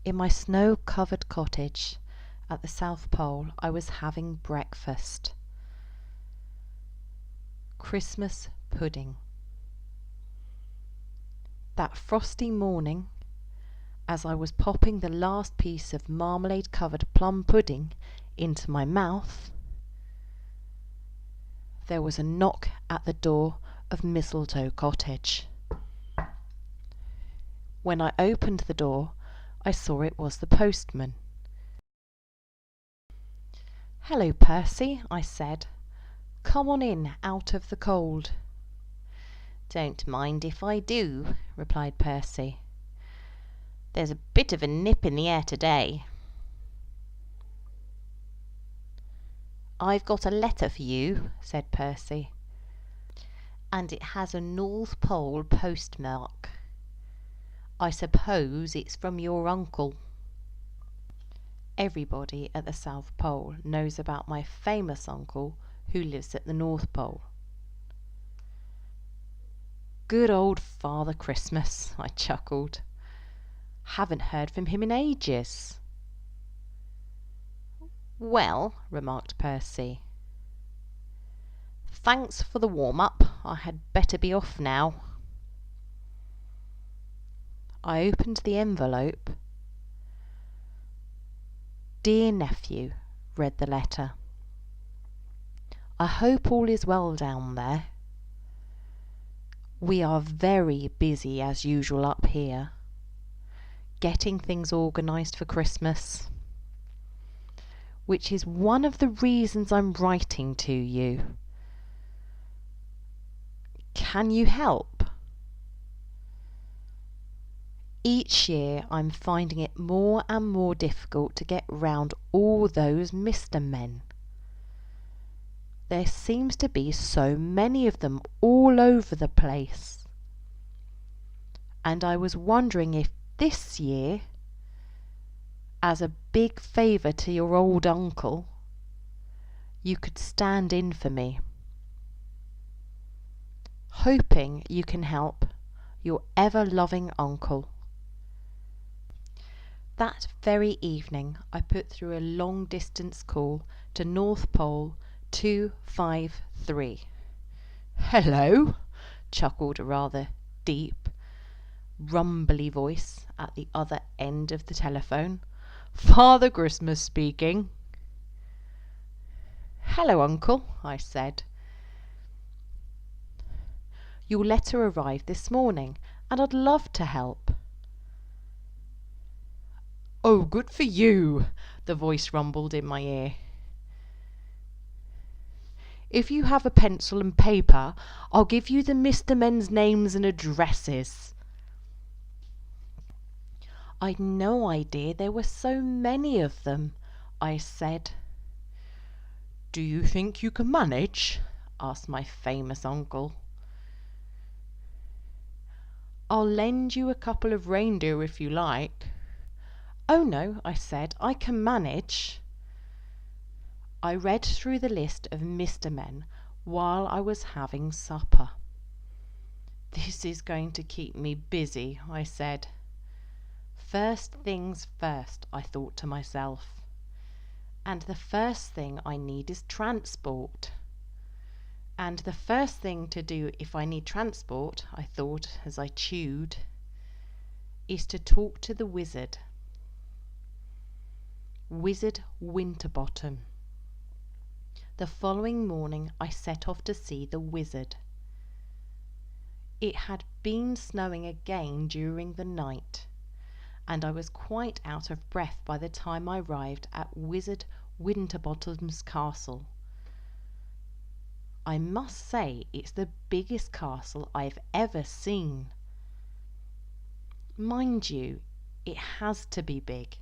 In my snow-covered cottage at the South Pole, I was having breakfast. Christmas pudding. That frosty morning, as I was popping the last piece of marmalade-covered plum pudding into my mouth, there was a knock at the door of Mistletoe Cottage. When I opened the door, I saw it was the postman. "Hello, Percy," I said. "Come on in out of the cold." "Don't mind if I do," replied Percy. "There's a bit of a nip in the air today." "I've got a letter for you," said Percy, "and it has a North Pole postmark. I suppose it's from your uncle." Everybody at the South Pole knows about my famous uncle who lives at the North Pole. "Good old Father Christmas," I chuckled. "Haven't heard from him in ages." "Well," remarked Percy, "thanks for the warm-up. I had better be off now." I opened the envelope. "Dear nephew," read the letter. "I hope all is well down there. We are very busy as usual up here, getting things organised for Christmas, which is one of the reasons I'm writing to you. Can you help? Each year I'm finding it more and more difficult to get round all those Mr. Men. There seems to be so many of them all over the place. And I was wondering if this year, as a big favour to your old uncle, you could stand in for me. Hoping you can help, your ever-loving uncle." That very evening I put through a long-distance call to North Pole 253. "Hello," chuckled a rather deep, rumbly voice at the other end of the telephone. "Father Christmas speaking." "Hello, Uncle," I said. "Your letter arrived this morning, and I'd love to help." "Oh, good for you," the voice rumbled in my ear. "If you have a pencil and paper, I'll give you the Mr. Men's names and addresses." "I'd no idea there were so many of them," I said. "Do you think you can manage?" asked my famous uncle. "I'll lend you a couple of reindeer if you like." "Oh no," I said, "I can manage." I read through the list of Mr. Men while I was having supper. "This is going to keep me busy," I said. "First things first," I thought to myself. "And the first thing I need is transport. And the first thing to do if I need transport," I thought as I chewed, "is to talk to the wizard. Wizard Winterbottom." The following morning I set off to see the wizard. It had been snowing again during the night, and I was quite out of breath by the time I arrived at Wizard Winterbottom's castle. I must say it's the biggest castle I've ever seen. Mind you, it has to be big,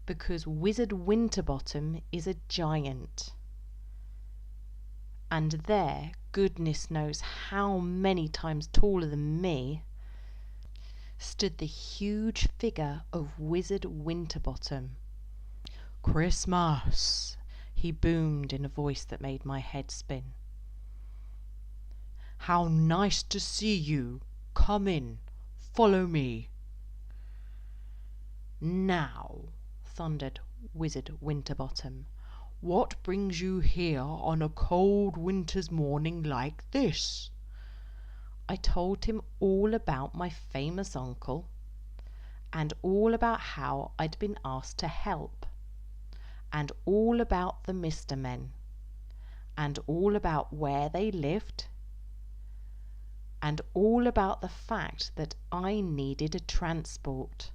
because Wizard Winterbottom is a giant. And there, goodness knows how many times taller than me, stood the huge figure of Wizard Winterbottom. "Christmas," he boomed in a voice that made my head spin. "How nice to see you. Come in. Follow me." "Now," thundered Wizard Winterbottom, "what brings you here on a cold winter's morning like this?" I told him all about my famous uncle, and all about how I'd been asked to help, and all about the Mr. Men, and all about where they lived, and all about the fact that I needed a transport.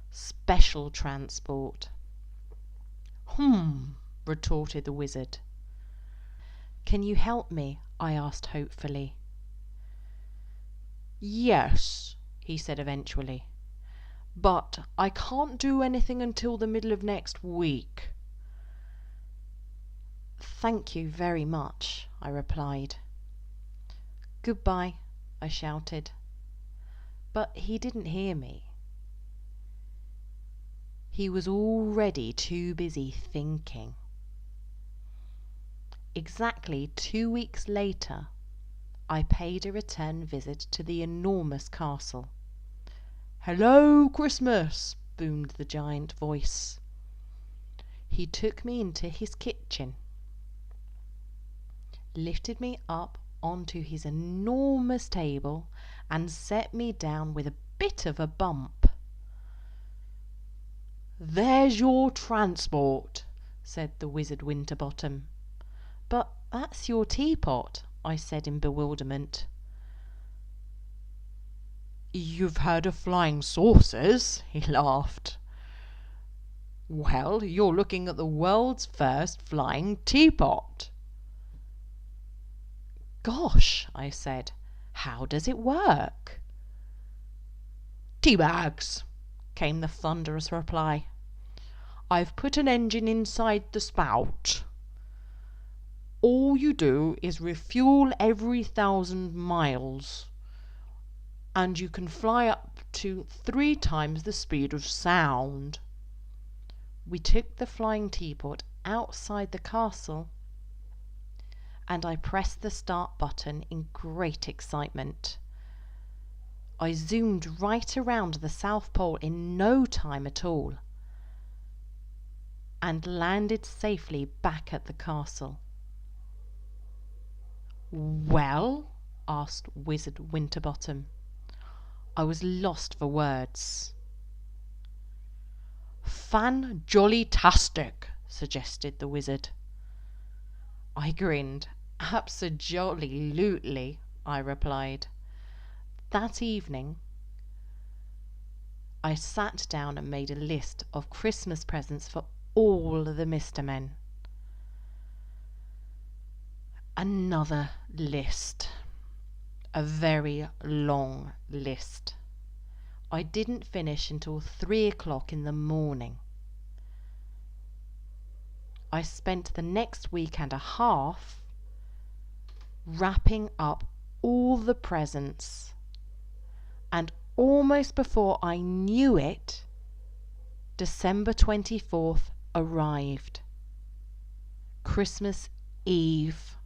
Special transport. Retorted the wizard. "Can you help me?" I asked hopefully. "Yes," he said eventually, "but I can't do anything until the middle of next week." "Thank you very much," I replied. "Goodbye," I shouted. But he didn't hear me. He was already too busy thinking. Exactly 2 weeks later, I paid a return visit to the enormous castle. "Hello, Christmas!" boomed the giant voice. He took me into his kitchen, lifted me up onto his enormous table, and set me down with a bit of a bump. "There's your transport," said the Wizard Winterbottom. "But that's your teapot," I said in bewilderment. "You've heard of flying saucers?" he laughed. "Well, you're looking at the world's first flying teapot." "Gosh," I said, "how does it work?" "Tea bags," came the thunderous reply. "I've put an engine inside the spout. All you do is refuel every 1,000 miles, and you can fly up to 3 times the speed of sound." We took the flying teapot outside the castle, and I pressed the start button in great excitement. I zoomed right around the South Pole in no time at all, and landed safely back at the castle. "Well?" asked Wizard Winterbottom. I was lost for words. "Fan-jolly-tastic," suggested the wizard. I grinned. "Abso-jolly-lutely," I replied. That evening, I sat down and made a list of Christmas presents for all the Mr. Men. Another list. A very long list. I didn't finish until 3 o'clock in the morning. I spent the next week and a half wrapping up all the presents, and almost before I knew it, December 24th arrived. Christmas Eve.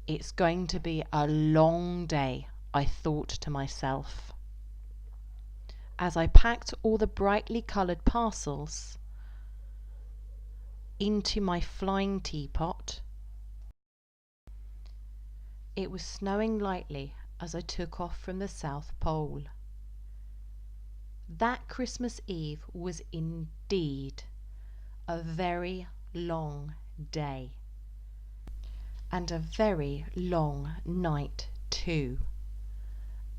It's going to be a long day, I thought to myself, as I packed all the brightly coloured parcels into my flying teapot. It was snowing lightly as I took off from the South Pole. That Christmas Eve was indeed a very long day, and a very long night too,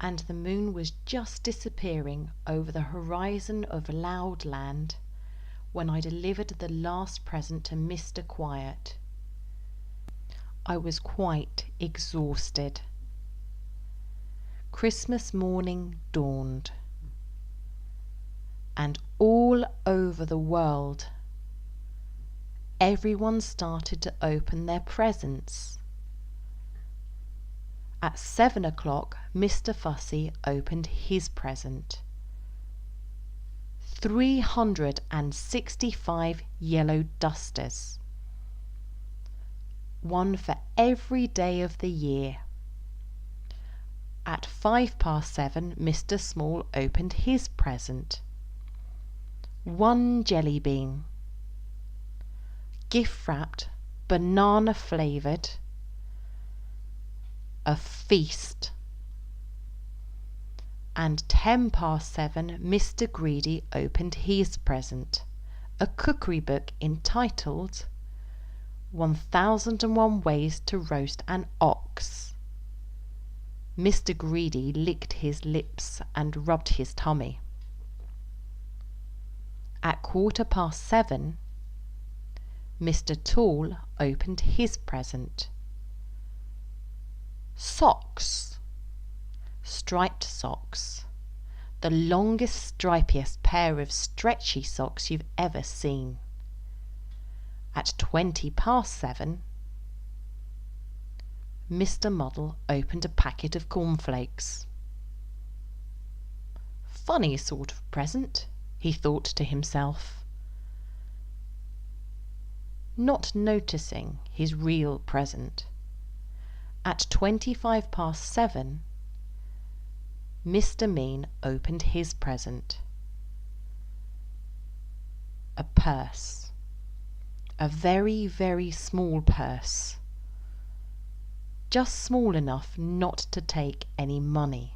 and the moon was just disappearing over the horizon of Loudland when I delivered the last present to Mr. Quiet. I was quite exhausted. Christmas morning dawned, and all over the world everyone started to open their presents. At 7 o'clock, Mr. Fussy opened his present. 365 yellow dusters, one for every day of the year. At 7:05, Mr. Small opened his present. 1 jelly bean, gift wrapped, banana flavoured, a feast. And 7:10, Mr. Greedy opened his present, a cookery book entitled 1001 Ways to Roast an Ox. Mr. Greedy licked his lips and rubbed his tummy. At 7:15, Mr. Tall opened his present. Socks. Striped socks. The longest, stripiest pair of stretchy socks you've ever seen. At 7:20, Mr. Muddle opened a packet of cornflakes. Funny sort of present, he thought to himself, not noticing his real present. At 7:25, Mr. Mean opened his present. A purse. A very, very small purse. Just small enough not to take any money.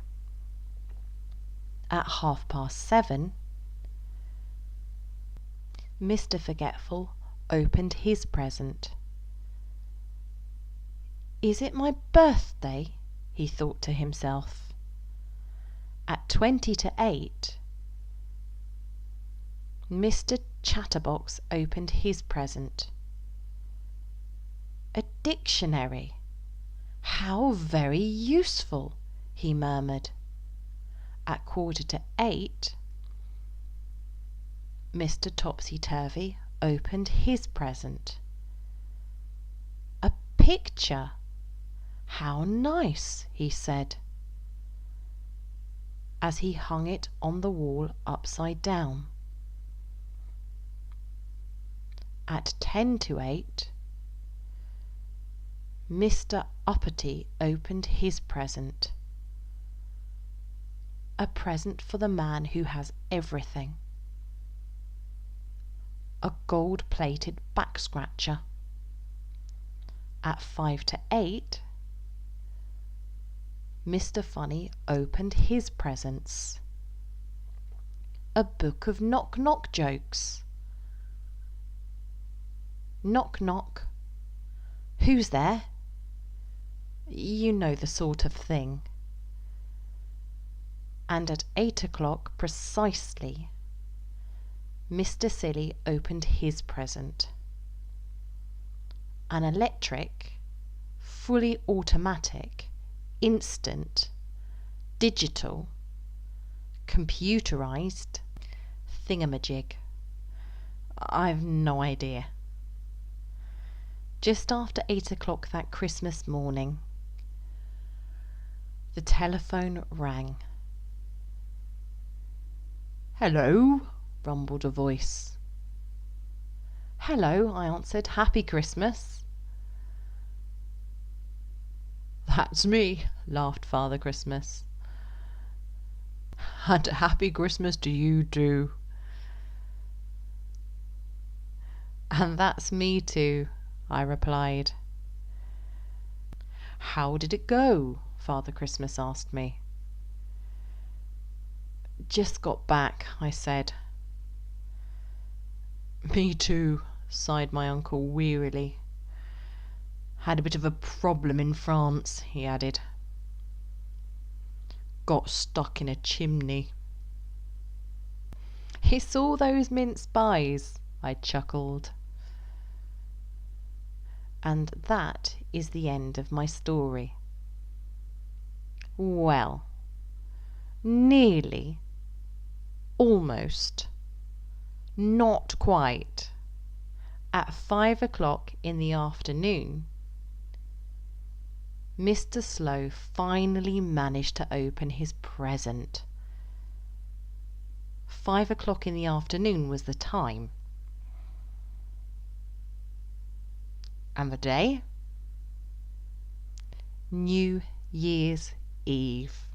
At 7:30, Mr. Forgetful opened his present. Is it my birthday? He thought to himself. At 7:20, Mr. Chatterbox opened his present. A dictionary. How very useful, he murmured. At 7:45, Mr. Topsy-Turvy opened his present. A picture. How nice, he said, as he hung it on the wall upside down. At 7:50, Mr. Uppity opened his present. A present for the man who has everything. A gold-plated back scratcher. At 7:55, Mr. Funny opened his presents. A book of knock-knock jokes. Knock knock. Who's there? You know the sort of thing. And at 8 o'clock precisely, Mr. Silly opened his present. An electric, fully automatic, instant, digital, computerized thingamajig. I've no idea. Just after 8 o'clock that Christmas morning, the telephone rang. "Hello," rumbled a voice. "Hello," I answered. "Happy Christmas." "That's me," laughed Father Christmas. "And a happy Christmas to you too." "And that's me too," I replied. "How did it go?" Father Christmas asked me. "Just got back," I said. "Me too," sighed my uncle wearily. "Had a bit of a problem in France," he added. "Got stuck in a chimney." "It's all those mince pies," I chuckled. And that is the end of my story. Well, nearly, almost, not quite. At 5 o'clock in the afternoon, Mr. Slow finally managed to open his present. 5 o'clock in the afternoon was the time. And the day? New Year's Eve.